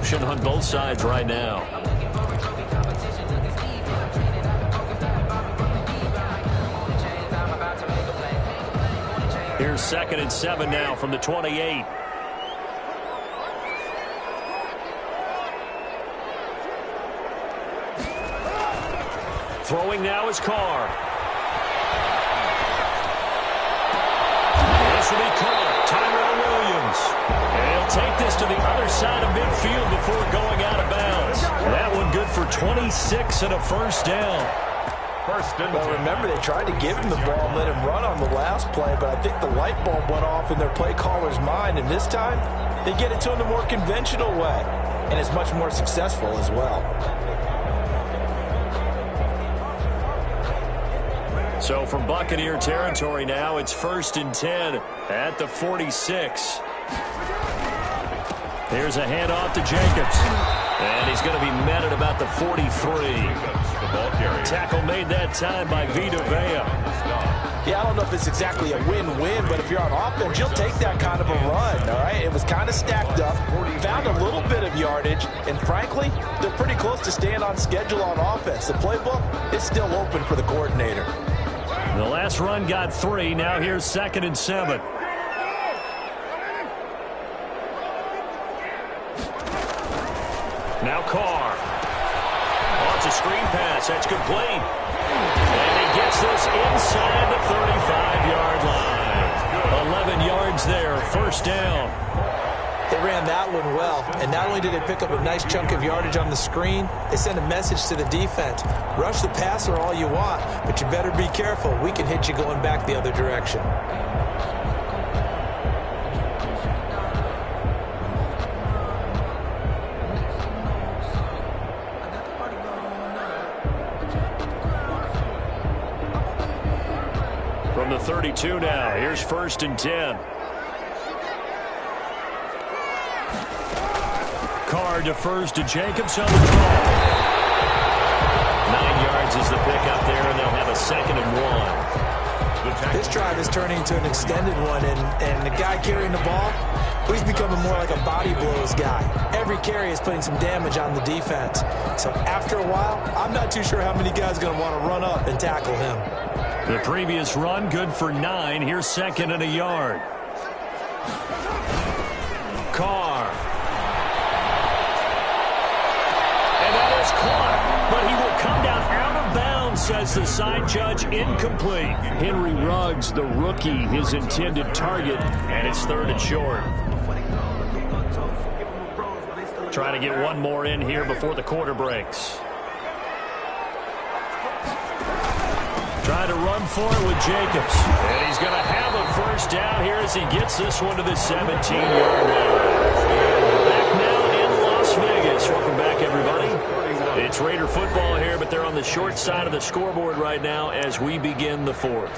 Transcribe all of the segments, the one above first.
motion on both sides right now. Here's 2nd and 7 now from the 28. Throwing now is Carr. This will be caught. Tyrell Williams. And he'll take this to the other side of midfield before going out of bounds. That one good for 26 and a first down. Well, remember, they tried to give him the ball and let him run on the last play, but I think the light bulb went off in their play caller's mind, and this time they get it to him the more conventional way, and it's much more successful as well. So from Buccaneer territory now, it's 1st and 10 at the 46. Here's a handoff to Jacobs. And he's going to be met at about the 43. Tackle made that time by Vita Vea. Yeah, I don't know if it's exactly a win-win, but if you're on offense, you'll take that kind of a run, all right? It was kind of stacked up, found a little bit of yardage, and frankly, they're pretty close to staying on schedule on offense. The playbook is still open for the coordinator. The last run got 3. Now here's 2nd and 7. Now Carr. Wants a screen pass. That's complete. And he gets this inside the 35-yard line. 11 yards there. First down. They ran that one well, and not only did they pick up a nice chunk of yardage on the screen, they sent a message to the defense. Rush the passer all you want, but you better be careful. We can hit you going back the other direction. From the 32 now, here's 1st and 10. Carr defers to Jacobs on the draw. 9 yards is the pickup there, and they'll have a 2nd and 1. This drive is turning into an extended one, and the guy carrying the ball, he's becoming more like a body blows guy. Every carry is putting some damage on the defense. So after a while, I'm not too sure how many guys are going to want to run up and tackle him. The previous run good for 9. Here's 2nd and a yard. Carr. And that is caught, but he will come down out of bounds, says the side judge. Incomplete. Henry Ruggs, the rookie, his intended target, and it's 3rd and short. Try to get one more in here before the quarter breaks. Trying to run for it with Jacobs. And he's going to have a first down here as he gets this one to the 17-yard line. Back now in Las Vegas. Welcome back, everybody. It's Raider football here, but they're on the short side of the scoreboard right now as we begin the 4th.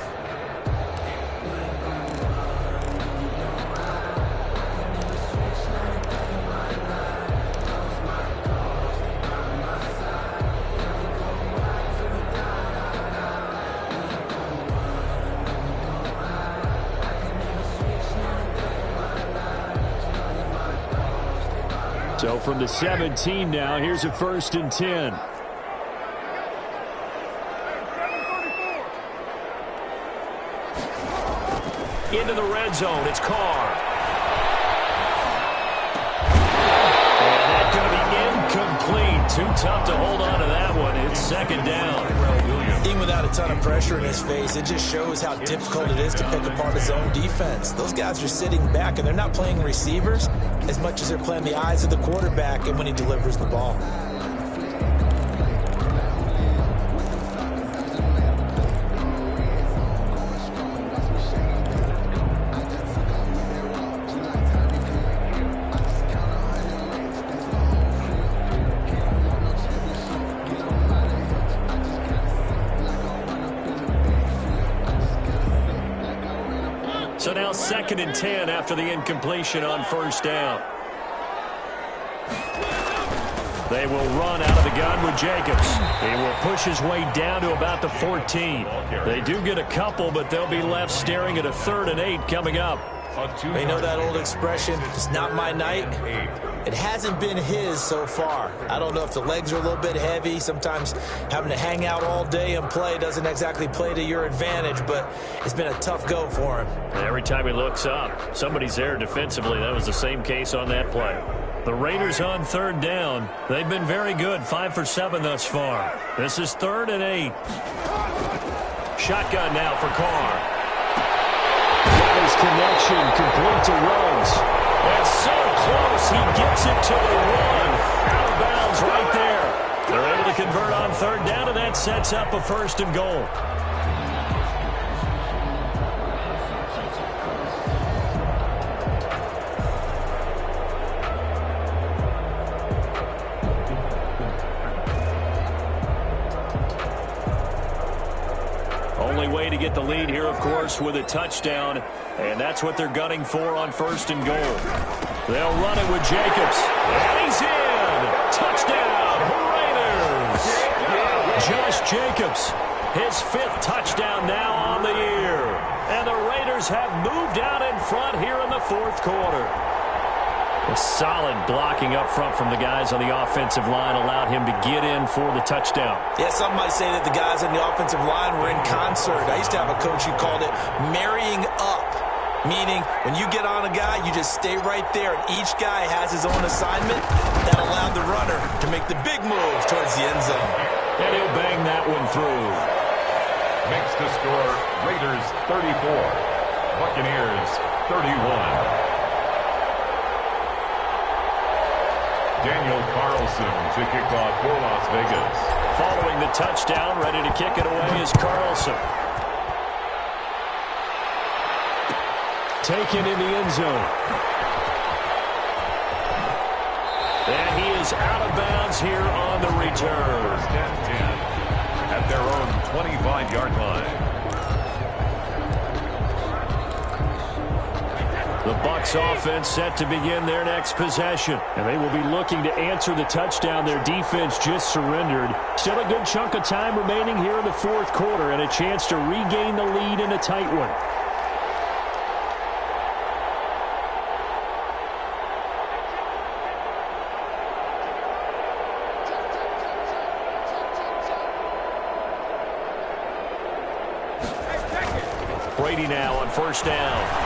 So from the 17 now, here's a 1st and 10. Into the red zone, it's Carr. And that's going to be incomplete. Too tough to hold on to that one. It's 2nd down. Even without a ton of pressure in his face, it just shows how difficult it is to pick apart his own defense. Those guys are sitting back, and they're not playing receivers as much as they're playing the eyes of the quarterback and when he delivers the ball. So now 2nd and 10 after the incompletion on first down. They will run out of the gun with Jacobs. He will push his way down to about the 14. They do get a couple, but they'll be left staring at a 3rd and 8 coming up. You know that old expression, it's not my night? It hasn't been his so far. I don't know if the legs are a little bit heavy. Sometimes having to hang out all day and play doesn't exactly play to your advantage, but it's been a tough go for him. Every time he looks up, somebody's there defensively. That was the same case on that play. The Raiders on third down. They've been very good, 5 for 7 thus far. This is 3rd and 8. Shotgun now for Carr. Got his connection, complete to Ruggs. And so close, he gets it to the 1. Out of bounds right there. They're able to convert on third down, and that sets up a 1st and goal. Only way to get the lead here, of course, with a touchdown, and that's what they're gunning for on 1st and goal. They'll run it with Jacobs, and he's in! Touchdown, Raiders! Josh Jacobs, his 5th touchdown now on the year, and the Raiders have moved out in front here in the 4th quarter. A solid blocking up front from the guys on the offensive line allowed him to get in for the touchdown. Yeah, some might say that the guys on the offensive line were in concert. I used to have a coach who called it marrying up, meaning when you get on a guy, you just stay right there, and each guy has his own assignment. That allowed the runner to make the big move towards the end zone. And he'll bang that one through. Makes the score Raiders 34, Buccaneers 31. Daniel Carlson to kick off for Las Vegas. Following the touchdown, ready to kick it away is Carlson. Taken in the end zone. And he is out of bounds here on the return. 10 at their own 25-yard line. The Bucs offense set to begin their next possession. And they will be looking to answer the touchdown their defense just surrendered. Still a good chunk of time remaining here in the 4th quarter and a chance to regain the lead in a tight one. Brady now on 1st down.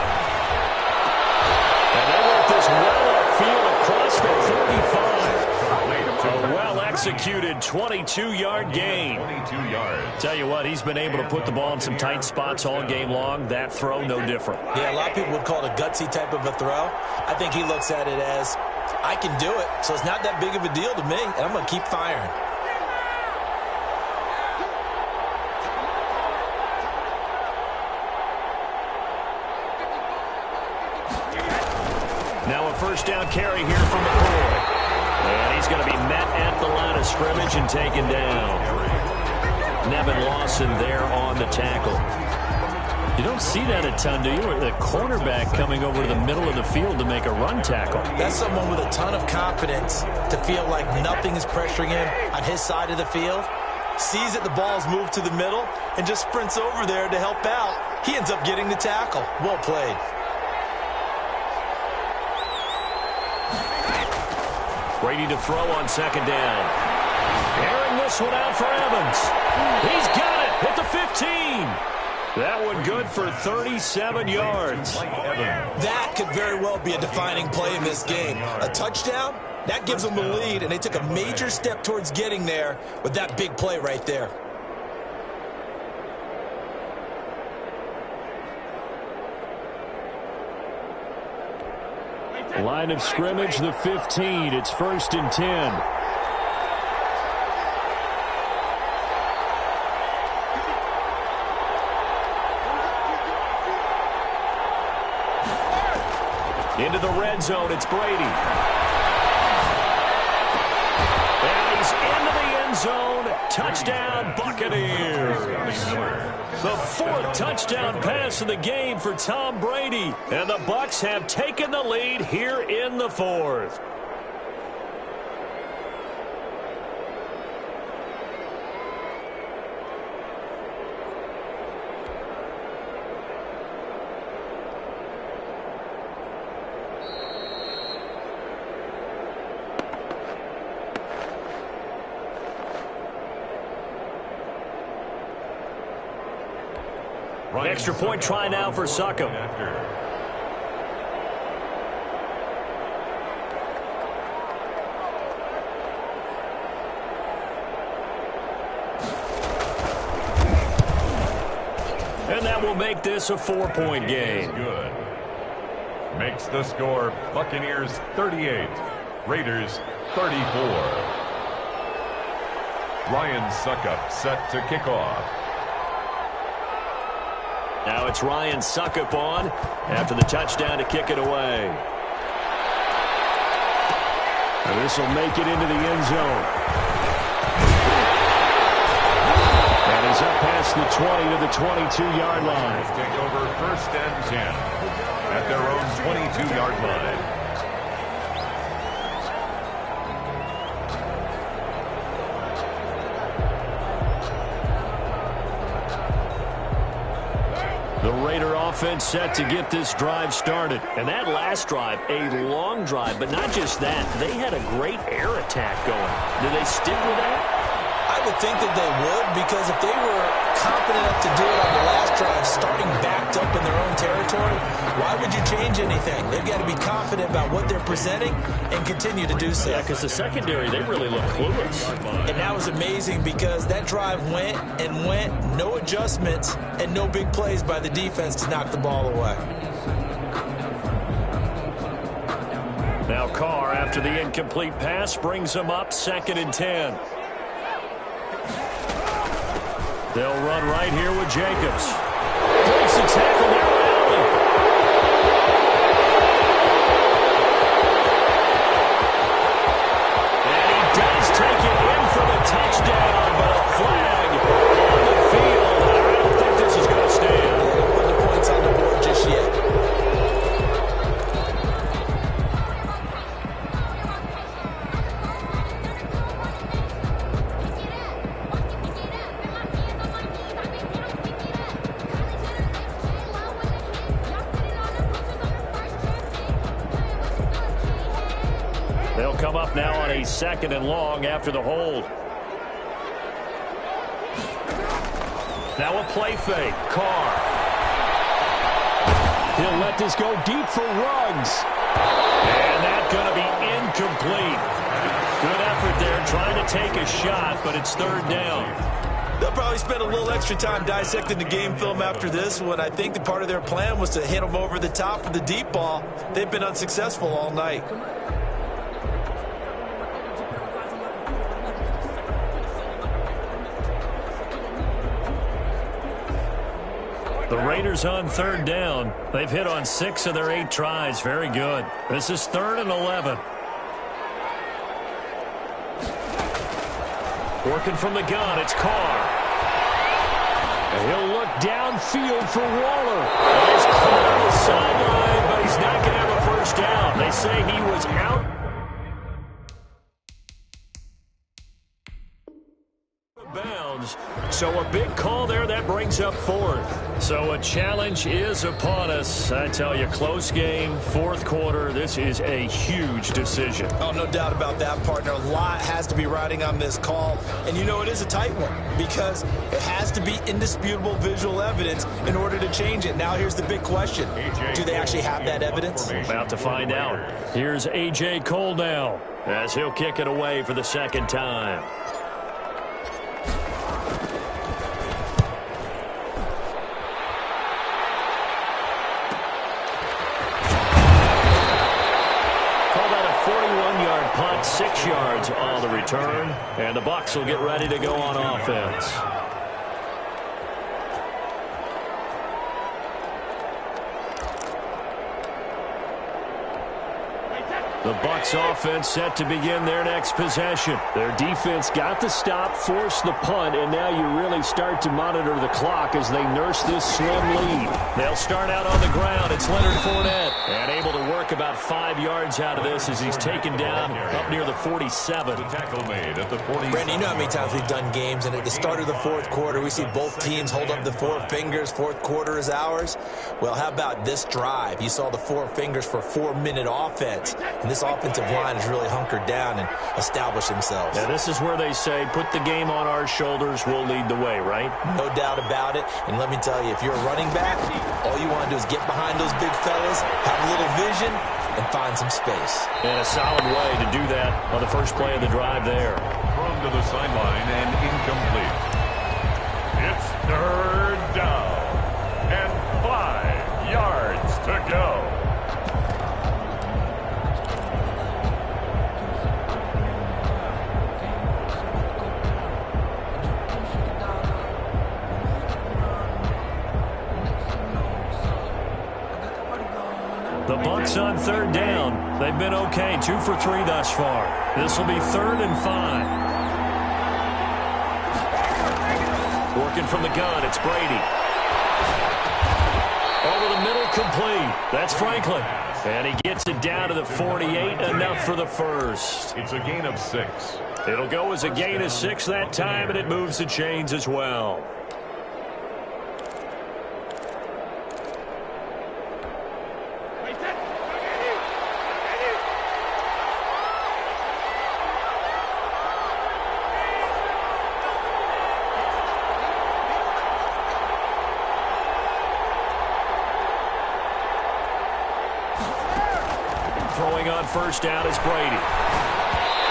And they work this well upfield across the 35. A well-executed 22-yard gain. 22 yards. Tell you what, he's been able to put the ball in some tight spots all game long. That throw, no different. Yeah, a lot of people would call it a gutsy type of a throw. I think he looks at it as, I can do it, so it's not that big of a deal to me, and I'm going to keep firing. Now a 1st down carry here from McCoy. And he's going to be met at the line of scrimmage and taken down. Nevin Lawson there on the tackle. You don't see that a ton, do you? The cornerback coming over to the middle of the field to make a run tackle. That's someone with a ton of confidence to feel like nothing is pressuring him on his side of the field. Sees that the ball's moved to the middle and just sprints over there to help out. He ends up getting the tackle. Well played. Brady to throw on 2nd down. Airing this one out for Evans. He's got it at the 15. That one good for 37 yards. That could very well be a defining play in this game. A touchdown, that gives them the lead, and they took a major step towards getting there with that big play right there. Line of scrimmage, the 15. It's 1st and 10. Into the red zone, it's Brady. And he's into the end zone. Touchdown, Buccaneers. The 4th touchdown pass of the game for Tom Brady. And the Bucs have taken the lead here in the 4th. Extra point try now for Succop. And that will make this a 4-point game. Good. Makes the score Buccaneers 38, Raiders 34. Ryan Succop set to kick off. Now it's Ryan Succop on after the touchdown to kick it away. And this will make it into the end zone. And he's up past the 20 to the 22-yard line. Take over 1st and 10 at their own 22-yard line. The Raider offense set to get this drive started. And that last drive, a long drive, but not just that. They had a great air attack going. Do they stick with that? I would think that they would, because if they were confident enough to do it on the last drive, starting backed up in their own territory, why would you change anything? They've got to be confident about what they're presenting and continue to do so. Yeah, because the secondary, they really look clueless. And that was amazing because that drive went and went, no adjustments, and no big plays by the defense to knock the ball away. Now Carr, after the incomplete pass, brings them up 2nd and 10. They'll run right here with Jacobs. Breaks the tackle there with Allen. And he does take it in for the touchdown, but a flag on the field. I don't think this is going to stand. Put the points on the board just yet. They'll come up now on a 2nd and long after the hold. Now a play fake. Carr. He'll let this go deep for Ruggs. And that's going to be incomplete. Good effort there trying to take a shot, but it's 3rd down. They'll probably spend a little extra time dissecting the game film after this one. I think the part of their plan was to hit them over the top with the deep ball. They've been unsuccessful all night. The Raiders on 3rd down. They've hit on 6 of their 8 tries. Very good. This is 3rd and 11. Working from the gun, it's Carr. And he'll look downfield for Waller. He's caught on the sideline, but he's not going to have a first down. They say he was out. Bounds. So a big call there that brings up 4th. So a challenge is upon us. I tell you, close game, 4th quarter. This is a huge decision. Oh, no doubt about that, partner. A lot has to be riding on this call. And you know it is a tight one because it has to be indisputable visual evidence in order to change it. Now here's the big question. Do they actually have that evidence? About to find out. Here's A.J. Cole now as he'll kick it away for the 2nd time. Punt, 6 yards on the return, and the Bucs will get ready to go on offense. The Bucs offense set to begin their next possession. Their defense got the stop, forced the punt, and now you really start to monitor the clock as they nurse this slim lead. They'll start out on the ground. It's Leonard Fournette, and able to work about 5 yards out of this as he's taken down up near the 47. The tackle made at the 47. Brandon, you know how many times we've done games, and at the start of the 4th quarter, we see both teams hold up the 4 fingers. 4th quarter is ours. Well, how about this drive? You saw the 4 fingers for 4-minute offense. And this offensive line has really hunkered down and established themselves. Now, this is where they say, put the game on our shoulders, we'll lead the way, right? No doubt about it. And let me tell you, if you're a running back, all you want to do is get behind those big fellas, have a little vision, and find some space. And a solid way to do that on the first play of the drive there. Thrown to the sideline and incomplete. It's third down and 5 yards to go. The Bucs on third down. They've been okay, 2 for 3 thus far. This will be 3rd and 5. Working from the gun, it's Brady. Over the middle, complete. That's Franklin. And he gets it down to the 48, enough for the first. It's a gain of 6. It'll go as a gain of 6 that time, and it moves the chains as well. Throwing on first down is Brady.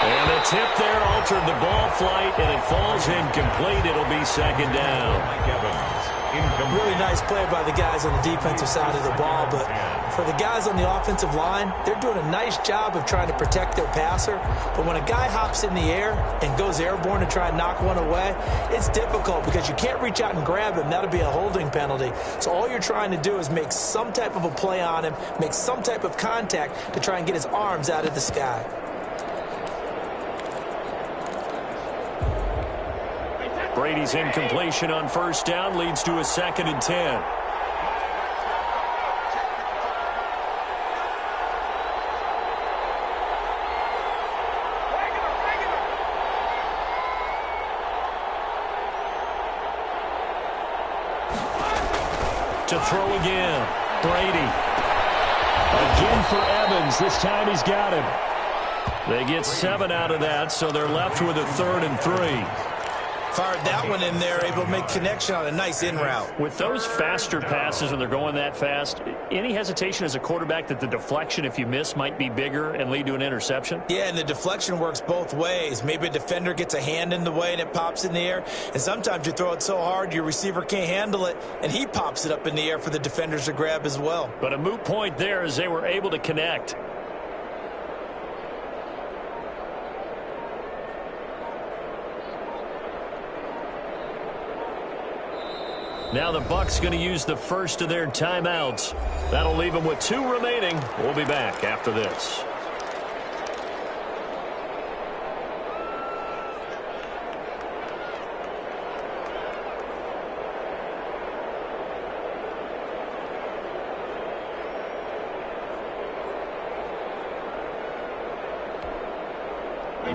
And the tip there altered the ball flight, and it falls incomplete. It'll be 2nd down. Mike Evans, incomplete. Really nice play by the guys on the defensive side of the ball, but for the guys on the offensive line, they're doing a nice job of trying to protect their passer. But when a guy hops in the air and goes airborne to try and knock one away, it's difficult because you can't reach out and grab him. That'll be a holding penalty. So all you're trying to do is make some type of a play on him, make some type of contact to try and get his arms out of the sky. Brady's incompletion on first down leads to a 2nd and 10. To throw again, Brady. Again for Evans. This time he's got him. They get 7 out of that, so they're left with a 3rd and 3. Fired that one in there, able to make connection on a nice in route. With those faster passes when they're going that fast, any hesitation as a quarterback that the deflection, if you miss, might be bigger and lead to an interception? Yeah, and the deflection works both ways. Maybe a defender gets a hand in the way and it pops in the air. And sometimes you throw it so hard your receiver can't handle it, and he pops it up in the air for the defenders to grab as well. But a moot point there as they were able to connect. Now the Bucs going to use the first of their timeouts. That'll leave them with 2 remaining. We'll be back after this.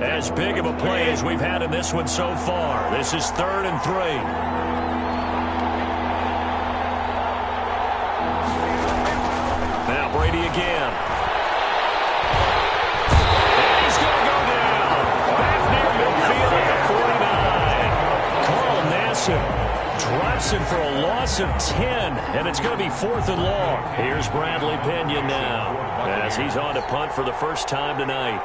As big of a play as we've had in this one so far. This is 3rd and 3. Brady again. And he's going to go down. Back near midfield at the 49. Carl Nassib drops him for a loss of 10, and it's going to be 4th and long. Here's Bradley Pinion now as he's on to punt for the first time tonight.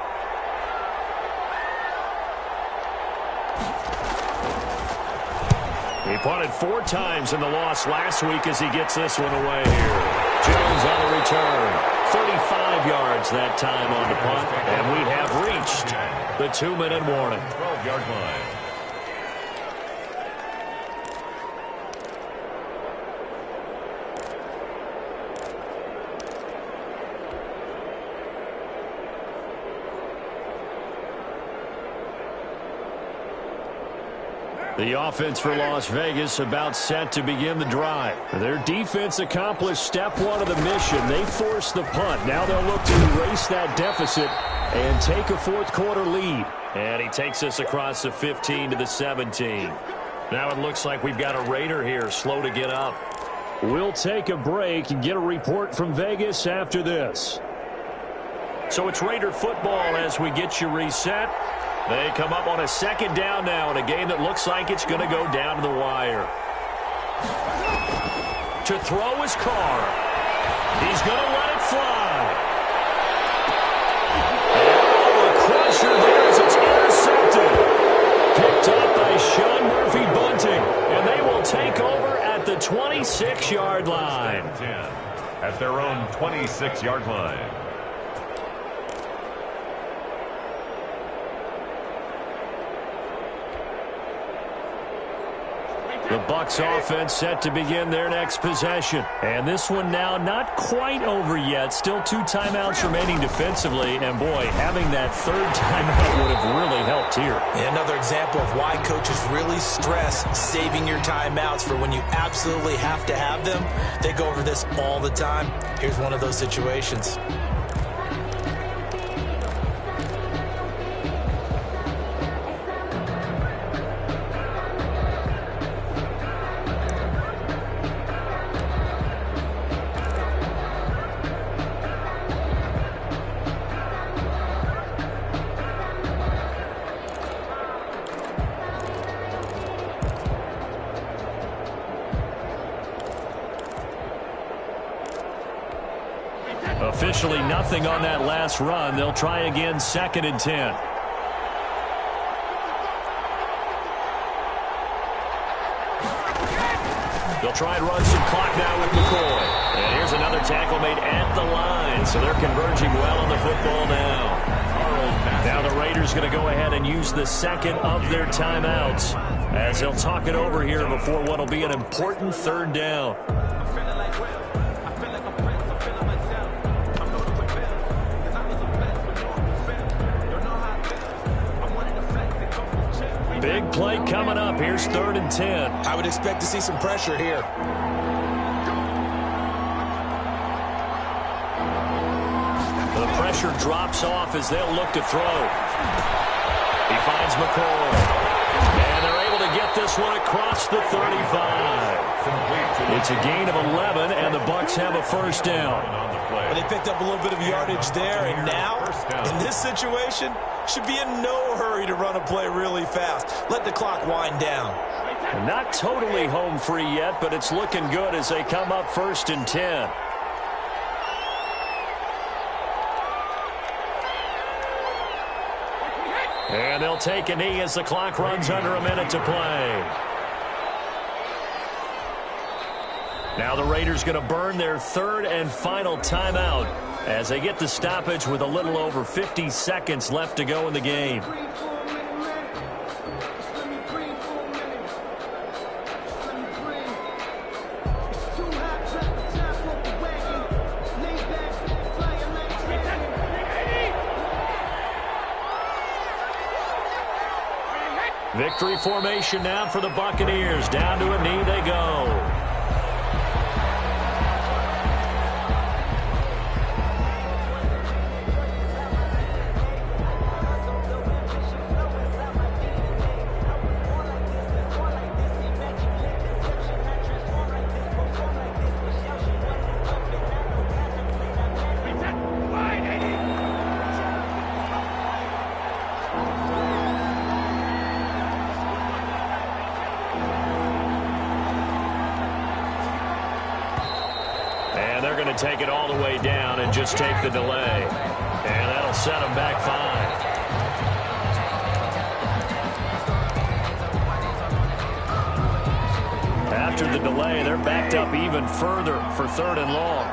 He punted 4 times in the loss last week as he gets this one away here. Jones on the return. 35 yards that time on the punt. And we have reached the 2-minute warning. 12-yard line. The offense for Las Vegas about set to begin the drive. Their defense accomplished step 1 of the mission. They forced the punt. Now they'll look to erase that deficit and take a 4th quarter lead. And he takes us across the 15 to the 17. Now it looks like we've got a Raider here slow to get up. We'll take a break and get a report from Vegas after this. So it's Raider football as we get you reset. They come up on a second down now in a game that looks like it's going to go down to the wire. To throw his car. He's going to let it fly. Oh, a crusher there as it's intercepted. Picked up by Sean Murphy Bunting. And they will take over at the 26-yard line. At their own 26-yard line. The Bucs offense set to begin their next possession. And this one now not quite over yet. Still 2 timeouts remaining defensively. And, boy, having that third timeout would have really helped here. And another example of why coaches really stress saving your timeouts for when you absolutely have to have them. They go over this all the time. Here's one of those situations. Officially nothing on that last run. They'll try again, 2nd and 10. They'll try and run some clock now with McCoy. And here's another tackle made at the line. So they're converging well on the football now. Now the Raiders going to go ahead and use the second of their timeouts as they'll talk it over here before what will be an important 3rd down. Big play coming up. Here's 3rd and 10. I would expect to see some pressure here. The pressure drops off as they'll look to throw. He finds McCoy. And they're able to get this one across the 35. It's a gain of 11, and the Bucs have a 1st down. Well, they picked up a little bit of yardage there, and now, in this situation, should be in no hurry to run a play really fast. Let the clock wind down. Not totally home free yet, but it's looking good as they come up 1st and 10. And they'll take a knee as the clock runs under a minute to play. Now the Raiders going to burn their 3rd and final timeout as they get the stoppage with a little over 50 seconds left to go in the game. Victory formation now for the Buccaneers. Down to a knee they go. Take it all the way down and just take the delay. And that'll set them back 5. After the delay, they're backed up even further for 3rd and long.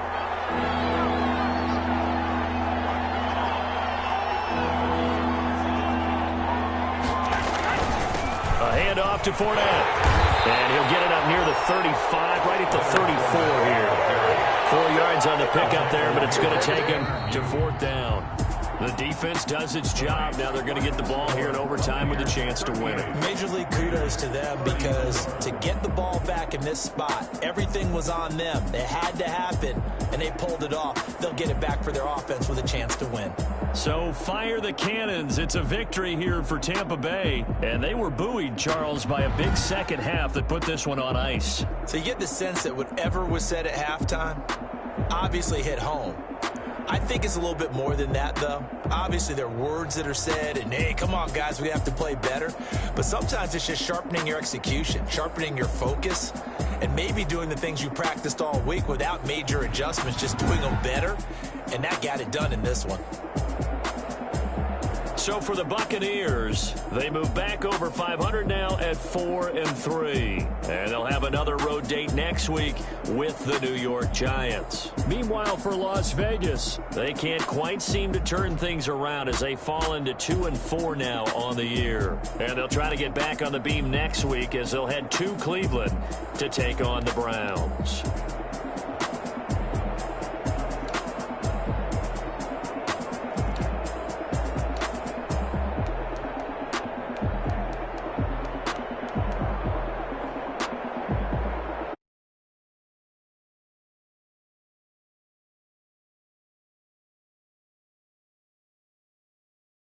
A handoff to Fournette. And he'll get it up near the 35, right at the 34 here. 4 yards on the pickup there, but it's going to take him to 4th down. The defense does its job. Now they're going to get the ball here in overtime with a chance to win it. Major league kudos to them because to get the ball back in this spot, everything was on them. It had to happen, and they pulled it off. They'll get it back for their offense with a chance to win. So fire the cannons. It's a victory here for Tampa Bay. And they were buoyed, Charles, by a big second half that put this one on ice. So you get the sense that whatever was said at halftime obviously hit home. I think it's a little bit more than that, though. Obviously, there are words that are said, and hey, come on, guys, we have to play better. But sometimes it's just sharpening your execution, sharpening your focus, and maybe doing the things you practiced all week without major adjustments, just doing them better. And that got it done in this one. So for the Buccaneers, they move back over 500 now at 4-3. And they'll have another road date next week with the New York Giants. Meanwhile, for Las Vegas, they can't quite seem to turn things around as they fall into 2-4 now on the year. And they'll try to get back on the beam next week as they'll head to Cleveland to take on the Browns.